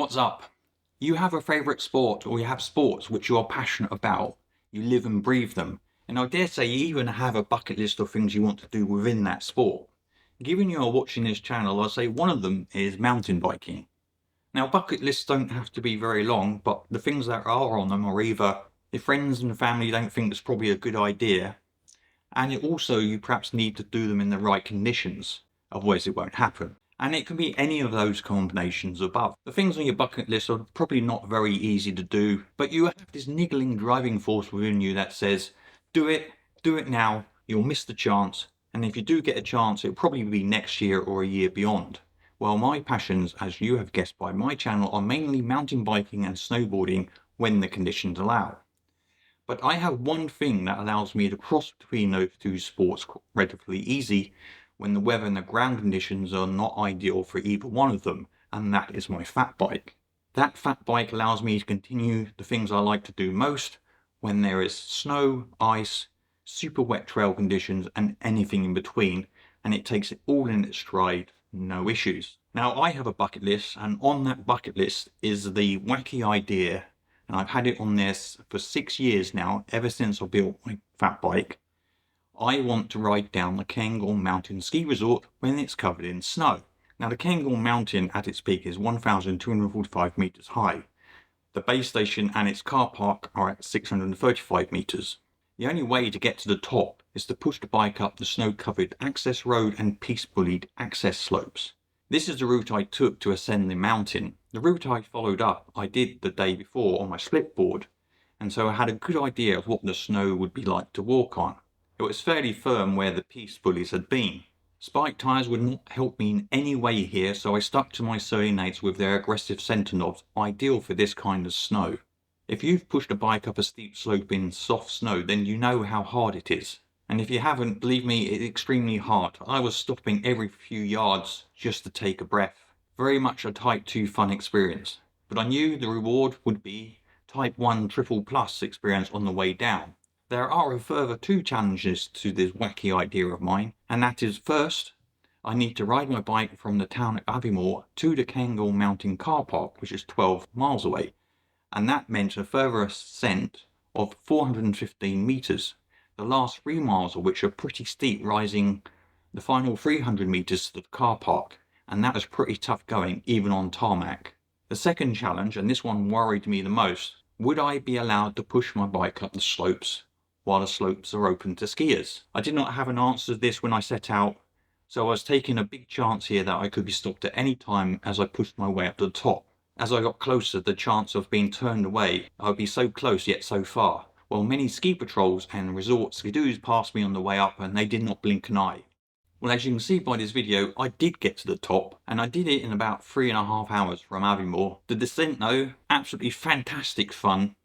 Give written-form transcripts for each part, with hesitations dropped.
What's up? You have a favourite sport, or you have sports which you are passionate about. You live and breathe them, and I dare say you even have a bucket list of things you want to do within that sport. Given you are watching this channel, I'll say one of them is mountain biking. Now, bucket lists don't have to be very long, but the things that are on them are either if friends and family don't think it's probably a good idea, and you perhaps need to do them in the right conditions, otherwise it won't happen. And it can be any of those combinations above. The things on your bucket list are probably not very easy to do, but you have this niggling driving force within you that says, do it now, you'll miss the chance, and if you do get a chance, it'll probably be next year or a year beyond. Well, my passions, as you have guessed by my channel, are mainly mountain biking and snowboarding when the conditions allow. But I have one thing that allows me to cross between those two sports relatively easy when the weather and the ground conditions are not ideal for either one of them, and that is my fat bike. That fat bike allows me to continue the things I like to do most when there is snow, ice, super wet trail conditions and anything in between, and it takes it all in its stride, no issues. Now, I have a bucket list, and on that bucket list is the wacky idea, and I've had it on this for 6 years now, ever since I built my fat bike. I want to ride down the Cairngorm Mountain Ski Resort when it's covered in snow. Now, the Cairngorm Mountain at its peak is 1,245 metres high. The base station and its car park are at 635 metres. The only way to get to the top is to push the bike up the snow-covered access road and piece-bullied access slopes. This is the route I took to ascend the mountain. The route I followed up I did the day before on my split board, and so I had a good idea of what the snow would be like to walk on. It was fairly firm where the piece bullies had been. Spike tyres would not help me in any way here, so I stuck to my Serenates with their aggressive centre knobs, ideal for this kind of snow. If you've pushed a bike up a steep slope in soft snow, then you know how hard it is. And if you haven't, believe me, it's extremely hard. I was stopping every few yards just to take a breath. Very much a Type 2 fun experience. But I knew the reward would be Type 1 triple plus experience on the way down. There are a further 2 challenges to this wacky idea of mine, and that is, first, I need to ride my bike from the town of Aviemore to the Cairngorm Mountain car park, which is 12 miles away, and that meant a further ascent of 415 metres, the last 3 miles of which are pretty steep, rising the final 300 metres to the car park, and that was pretty tough going even on tarmac. The second challenge, and this one worried me the most, would I be allowed to push my bike up the slopes while the slopes are open to skiers? I did not have an answer to this when I set out, so I was taking a big chance here that I could be stopped at any time as I pushed my way up to the top. As I got closer, the chance of being turned away, I would be so close yet so far. Well, many ski patrols and resort skidoos passed me on the way up, and they did not blink an eye. Well, as you can see by this video, I did get to the top, and I did it in about 3.5 hours from Aviemore. The descent though, absolutely fantastic fun,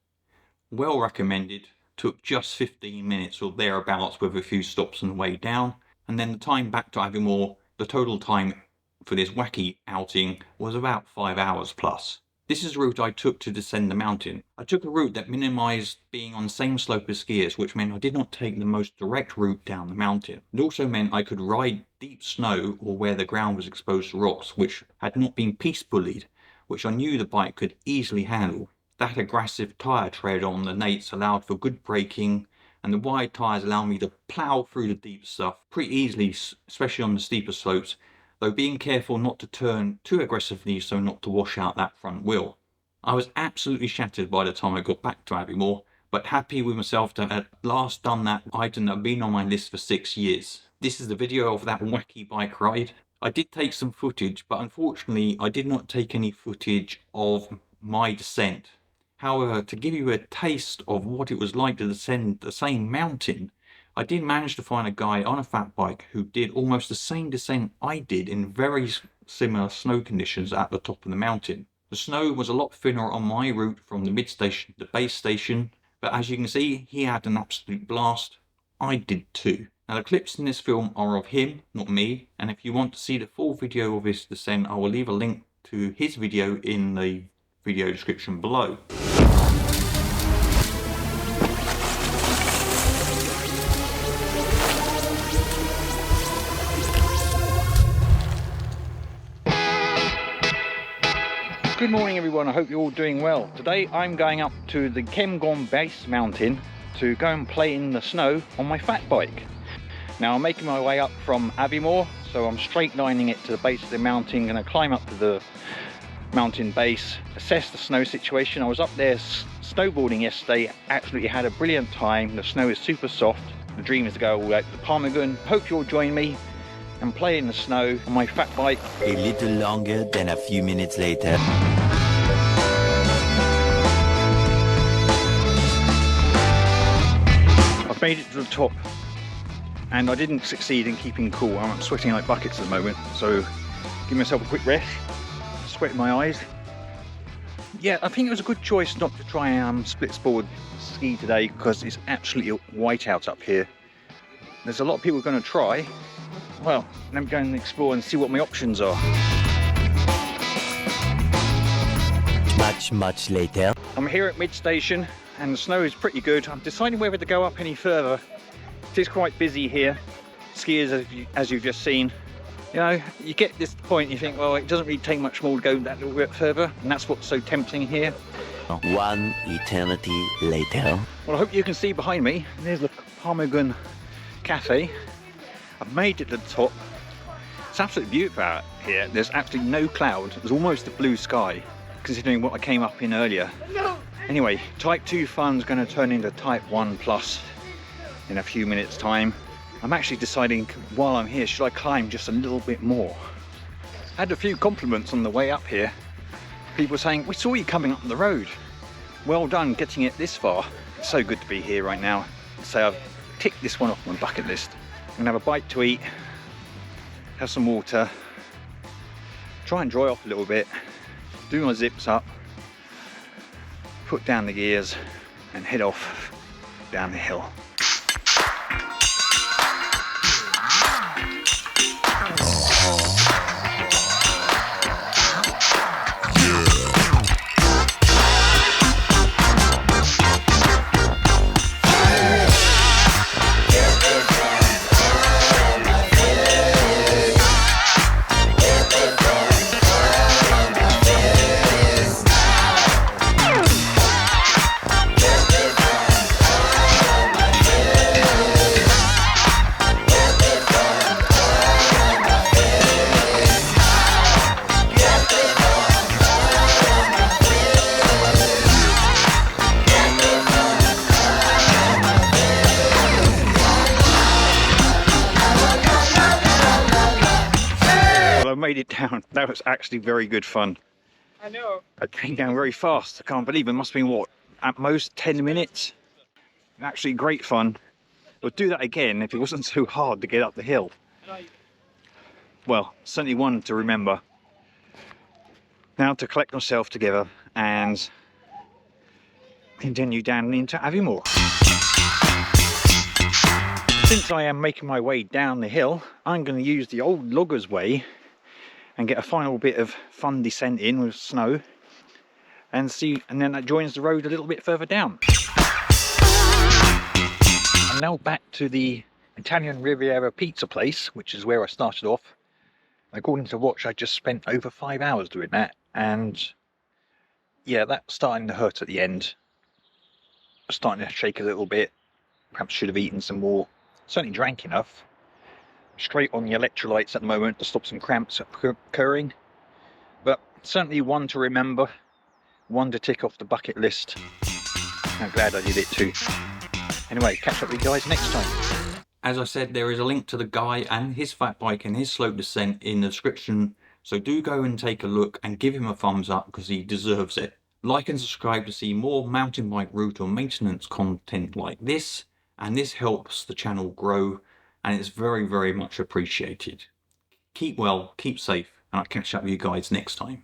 well recommended. Took just 15 minutes or thereabouts with a few stops on the way down, and then the time back to Aviemore, the total time for this wacky outing was about 5 hours plus. This is the route I took to descend the mountain. I took a route that minimised being on the same slope as skiers, which meant I did not take the most direct route down the mountain. It also meant I could ride deep snow or where the ground was exposed to rocks which had not been piece bullied, which I knew the bike could easily handle. That aggressive tyre tread on the Nates allowed for good braking, and the wide tyres allowed me to plough through the deep stuff pretty easily, especially on the steeper slopes, though being careful not to turn too aggressively so not to wash out that front wheel. I was absolutely shattered by the time I got back to Aviemore, but happy with myself to have at last done that item that had been on my list for 6 years. This is the video of that wacky bike ride. I did take some footage, but unfortunately I did not take any footage of my descent. However, to give you a taste of what it was like to descend the same mountain, I did manage to find a guy on a fat bike who did almost the same descent I did in very similar snow conditions at the top of the mountain. The snow was a lot thinner on my route from the mid station to the base station, but as you can see, he had an absolute blast. I did too. Now, the clips in this film are of him, not me, and if you want to see the full video of his descent, I will leave a link to his video in the video description below. Good morning everyone, I hope you're all doing well. Today I'm going up to the Cairngorm base mountain to go and play in the snow on my fat bike. Now I'm making my way up from Aviemore, so I'm straight lining it to the base of the mountain, going to climb up to the mountain base, assess the snow situation. I was up there snowboarding yesterday, absolutely had a brilliant time. The snow is super soft. The dream is to go all out to the Ptarmigan. Hope you'll join me and play in the snow on my fat bike. A little longer than a few minutes later. I've made it to the top and I didn't succeed in keeping cool. I'm sweating like buckets at the moment, so give myself a quick rest. Sweat in my eyes. Yeah, I think it was a good choice not to try and split sport ski today because it's absolutely white out up here. There's a lot of people going to try. Well, let me go and explore and see what my options are. Much later. I'm here at mid-station and the snow is pretty good. I'm deciding whether to go up any further. It is quite busy here. Skiers, as you've just seen. You know, you get this point, you think, well, it doesn't really take much more to go that little bit further, and that's what's so tempting here. One eternity later. Well, I hope you can see behind me, there's the Ptarmigan Cafe. I've made it to the top. It's absolutely beautiful out here. There's absolutely no cloud. There's almost a blue sky, considering what I came up in earlier. Anyway, Type 2 fun's going to turn into Type 1 Plus in a few minutes' time. I'm actually deciding while I'm here, should I climb just a little bit more? I had a few compliments on the way up here. People saying, we saw you coming up the road. Well done getting it this far. It's so good to be here right now. So I've ticked this one off my bucket list. I'm gonna have a bite to eat, have some water, try and dry off a little bit, do my zips up, put down the gears and head off down the hill. Made it down. That was actually very good fun. I know. I came down very fast. I can't believe it. Must have been what, at most 10 minutes. Actually great fun. I'd do that again if it wasn't so hard to get up the hill. Well, certainly one to remember. Now to collect myself together and continue down into Aviemore. Since I am making my way down the hill, I'm going to use the old loggers way and get a final bit of fun descent in with snow and then that joins the road a little bit further down. I'm now back to the Italian Riviera pizza place, which is where I started off. According to watch, I just spent over 5 hours doing that, and yeah, that's starting to hurt at the end. I'm starting to shake a little bit. Perhaps should have eaten some more. Certainly drank enough. Straight on the electrolytes at the moment to stop some cramps occurring, but certainly one to remember, one to tick off the bucket list. I'm glad I did it too. Anyway, catch up with you guys next time. As I said, there is a link to the guy and his fat bike and his slope descent in the description, so do go and take a look and give him a thumbs up because he deserves it. Like and subscribe to see more mountain bike route or maintenance content like this, and this helps the channel grow. And it's very, very much appreciated. Keep well, keep safe, and I'll catch up with you guys next time.